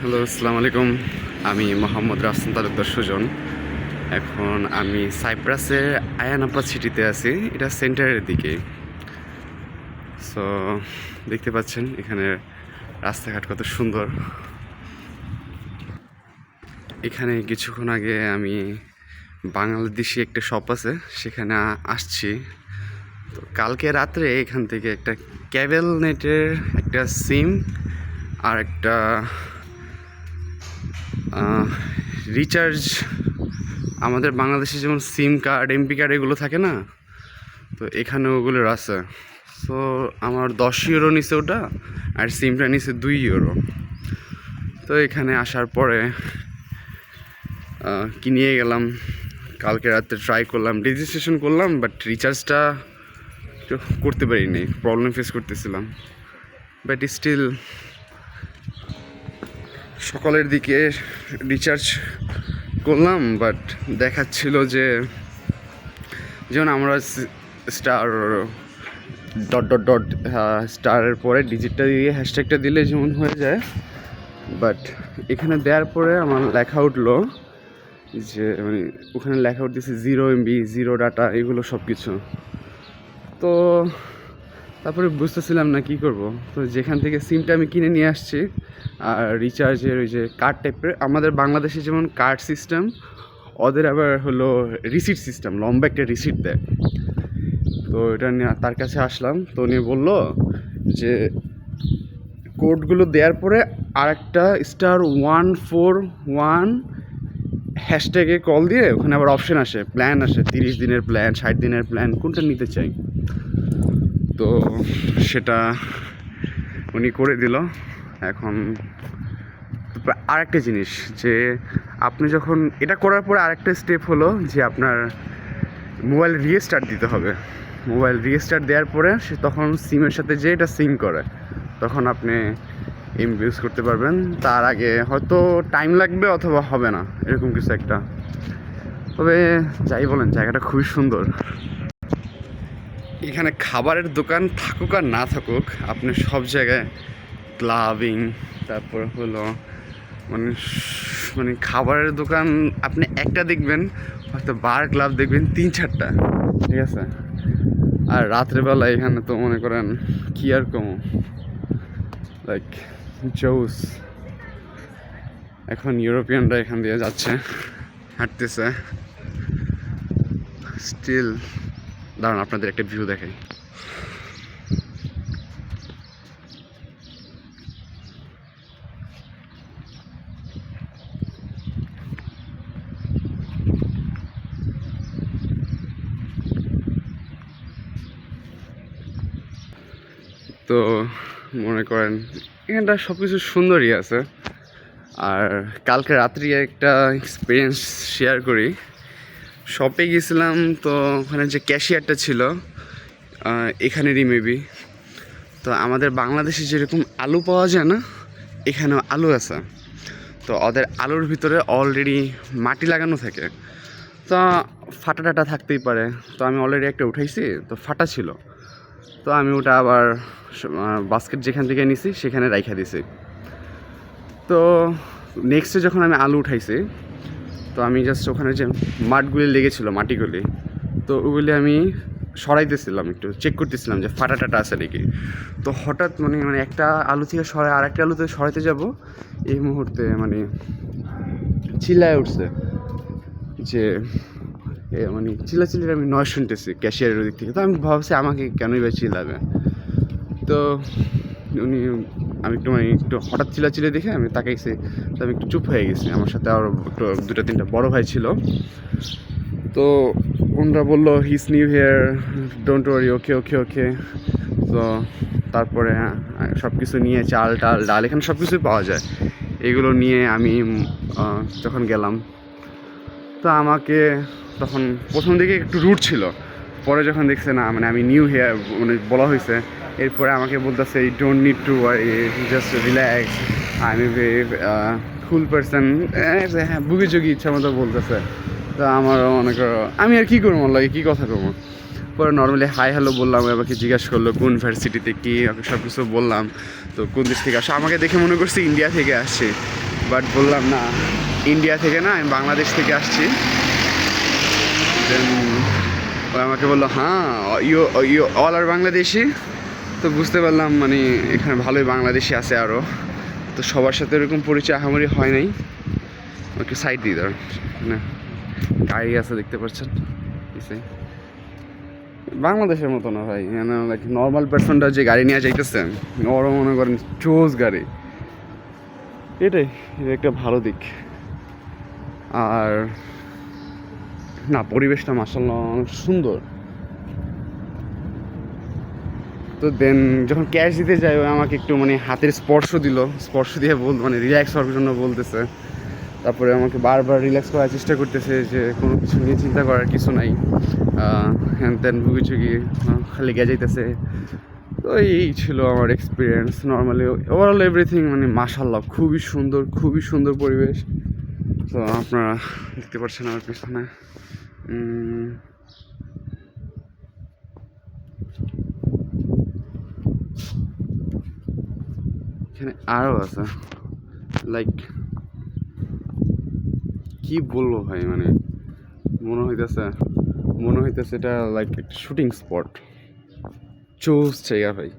Hello, আসসালামু আলাইকুম। আমি মোহাম্মদ রাফসান তালুকদার সুজন। এখন আমি সাইপ্রাসের আয়ানাপা সিটিতে আছি। এটা সেন্টারের দিকে। সো দেখতে পাচ্ছেন এখানে রাস্তাঘাট কত সুন্দর। এখানে কিছুক্ষণ আগে আমি বাংলাদেশি একটা শপ আছে সেখানে আসছি। তো কালকে রাত্রে এখান থেকে একটা ক্যাবেল নেটের একটা সিম আর একটা রিচার্জ, আমাদের বাংলাদেশে যেমন সিম কার্ড এমপি কার্ড এগুলো থাকে না, তো এখানে ওগুলোর আছে। সো আমার 10 ইউরো নিছে ওটা, আর সিমটা নিছে 2 ইউরো। তো এখানে আসার পরে কি নিয়ে গেলাম, কালকে রাতে ট্রাই করলাম, রেজিস্ট্রেশন করলাম, বাট রিচার্জটা করতে পারিনি, প্রবলেম ফেস করতেছিলাম। বাট স্টিল সকালের দিকে রিচার্জ করলাম, বাট দেখাচ্ছিল যে যেমন আমরা স্টার ডট ডট ডট স্টারের পরে ডিজিটটা দিয়ে হ্যাশট্যাগটা দিলে যেমন হয়ে যায়, বাট এখানে দেওয়ার পরে আমার লেখা উঠলো যে মানে ওখানে লেখা উঠতেছে 0 MB, 0 ডাটা, এগুলো সব কিছু। তো তারপরে বুঝতেছিলাম না কী করব। তো যেখান থেকে সিমটা আমি কিনে নিয়ে আসছি, আর রিচার্জের ওই যে কার্ড টাইপের, আমাদের বাংলাদেশে যেমন কার্ড সিস্টেম, ওদের আবার হলো রিসিট সিস্টেম, লম্বা একটা রিসিট দেয়। তো এটা নিয়ে তার কাছে আসলাম, তো উনি বললো যে কোডগুলো দেওয়ার পরে আর একটা *141 হ্যাশট্যাগে কল দিয়ে ওখানে আবার অপশন আসে, প্ল্যান আসে, 30 দিনের প্ল্যান, 60 দিনের প্ল্যান, কোনটা নিতে চাই। তো সেটা উনি করে দিল। এখন আরেকটা জিনিস, যে আপনি যখন এটা করার পরে আরেকটা স্টেপ হলো যে আপনার মোবাইল রিস্টার্ট দিতে হবে। মোবাইল রিস্টার্ট দেওয়ার পরে সে তখন সিমের সাথে যে এটা সিঙ্ক করে, তখন আপনি এমবি ইউজ করতে পারবেন। তার আগে হয়তো টাইম লাগবে অথবা হবে না, এরকম কিছু একটা। তবে যাই বলেন, জায়গাটা খুবই সুন্দর। এখানে খাবারের দোকান থাকুক আর না থাকুক, আপনি সব জায়গায় ক্লাবিং, তারপর হলো মানে মানে খাবারের দোকান আপনি একটা দেখবেন, হয়তো বার ক্লাব দেখবেন 3-4টা, ঠিক আছে। আর রাত্রেবেলা এখানে তো মনে করেন কি আর কম, লাইক জোস। এখন ইউরোপিয়ানরা এখান দিয়ে যাচ্ছে, হাঁটতেছে। স্টিল দাঁড়ান আপনাদের একটা ভিউ দেখাই। তো মনে করেন এখানটা সব কিছু সুন্দরই আছে। আর কালকে রাত্রি একটা এক্সপিরিয়েন্স শেয়ার করি। শপে গেছিলাম, তো ওখানে যে ক্যাশিয়ারটা ছিল এখানেরই মেবি। তো আমাদের বাংলাদেশে যেরকম আলু পাওয়া যায় না, এখানেও আলু আছে। তো ওদের আলুর ভিতরে অলরেডি মাটি লাগানো থাকে, তো ফাটা টাটা থাকতেই পারে। তো আমি অলরেডি একটা উঠাইছি, তো ফাটা ছিল। তো আমি ওটা আবার বাস্কেট যেখান থেকে নিছি সেখানে রাইখা দিছি। তো নেক্সটে যখন আমি আলু উঠাইছি, তো আমি জাস্ট ওখানে যে মাঠগুলি লেগেছিলো, মাটিগুলি, তো ওগুলি আমি সরাইতেছিলাম, একটু চেক করতেছিলাম যে ফাটা টাটা আছে নাকি। তো হঠাৎ মানে একটা আলু থেকে আর একটা আলুতে সরাইতে যাব, এই মুহূর্তে মানে চিল্লায় উঠছে যে মানে চিল্লাচিল্লির আমি নয় শুনতেছি ক্যাশিয়ারের দিক থেকে। তো আমি ভাবছি আমাকে কেনই বা চিল্লাবে। তো উনি আমি একটু হঠাৎ চিল্লাচিল্লি দেখে আমি তাকাইছি, তো আমি একটু চুপ হয়ে গেছি। আমার সাথে আরও একটু 2-3টা বড় ভাই ছিল। তো ওনারা বললো হিস নিউ হিয়ার, ডোন্ট ওয়ারি, ওকে ওকে ওকে। তো তারপরে সব কিছু নিয়ে চাল টাল ডাল, এখানে সব কিছুই পাওয়া যায়, এগুলো নিয়ে আমি যখন গেলাম, তো আমাকে তখন প্রথম দিকে একটু রুট ছিল। পরে যখন দেখছে না মানে আমি নিউ হেয়ার মানে বলা হয়েছে, এরপরে আমাকে বলতেছে এই don't need to worry, just relax, I M a very cool person. হ্যাঁ, বুগি চুগি ইচ্ছা মতো বলতেছে। তো আমারও মনে করো আমি আর কী করবো, আমার লাগে কী কথা করবো। পরে নর্মালি হাই হ্যালো বললাম, আমাকে জিজ্ঞাসা করলো কোন ইউনিভার্সিটিতে কী, সব কিছু বললাম। তো কোন দেশ থেকে আসে, আমাকে দেখে মনে করছি ইন্ডিয়া থেকে আসছে। বাট বললাম না ইন্ডিয়া থেকে না, আমি বাংলাদেশ থেকে আসছি। দেন ও আমাকে বললো হ্যাঁ ইউ ইউ অল আর বাংলাদেশি। তো বুঝতে পারলাম মানে এখানে ভালোই বাংলাদেশি আছে আরও। তো সবার সাথে এরকম পরিচয় আহামরি হয় নাই। ওকে সাইড দিয়ে ধর না, গাড়ি আছে দেখতে পাচ্ছেন। বাংলাদেশের মতো না ভাই, লাইক নর্মাল পার্সনটা যে গাড়ি নিয়ে যাইতেছে ওরও মনে করেন চোজ গাড়ি, এটাই এটা একটা ভালো দিক। আর না পরিবেশটা মাশাআল্লাহ অনেক সুন্দর। তো দেন যখন ক্যাশ দিতে যাই ও আমাকে একটু মানে হাতের স্পর্শ দিয়ে মানে রিল্যাক্স হওয়ার জন্য বলতেছে। তারপরে আমাকে বারবার রিল্যাক্স করার চেষ্টা করতেছে যে কোনো কিছু নিয়ে চিন্তা করার কিছু নাই, হ্যান ত্যান বুকিচুকি খালি যাইতেছে। তো এই ছিল আমার এক্সপিরিয়েন্স। নর্মালি ওভারঅল এভরিথিং মানে মাশাআল্লাহ খুবই সুন্দর পরিবেশ। তো আপনারা দেখতে পাচ্ছেন আমার পিছনে এখানে আরও আছে, লাইক কি বলবো ভাই, মানে মনে হইতেছে এটা লাইক একটা শুটিং স্পট, চোজ জায়গা ভাই।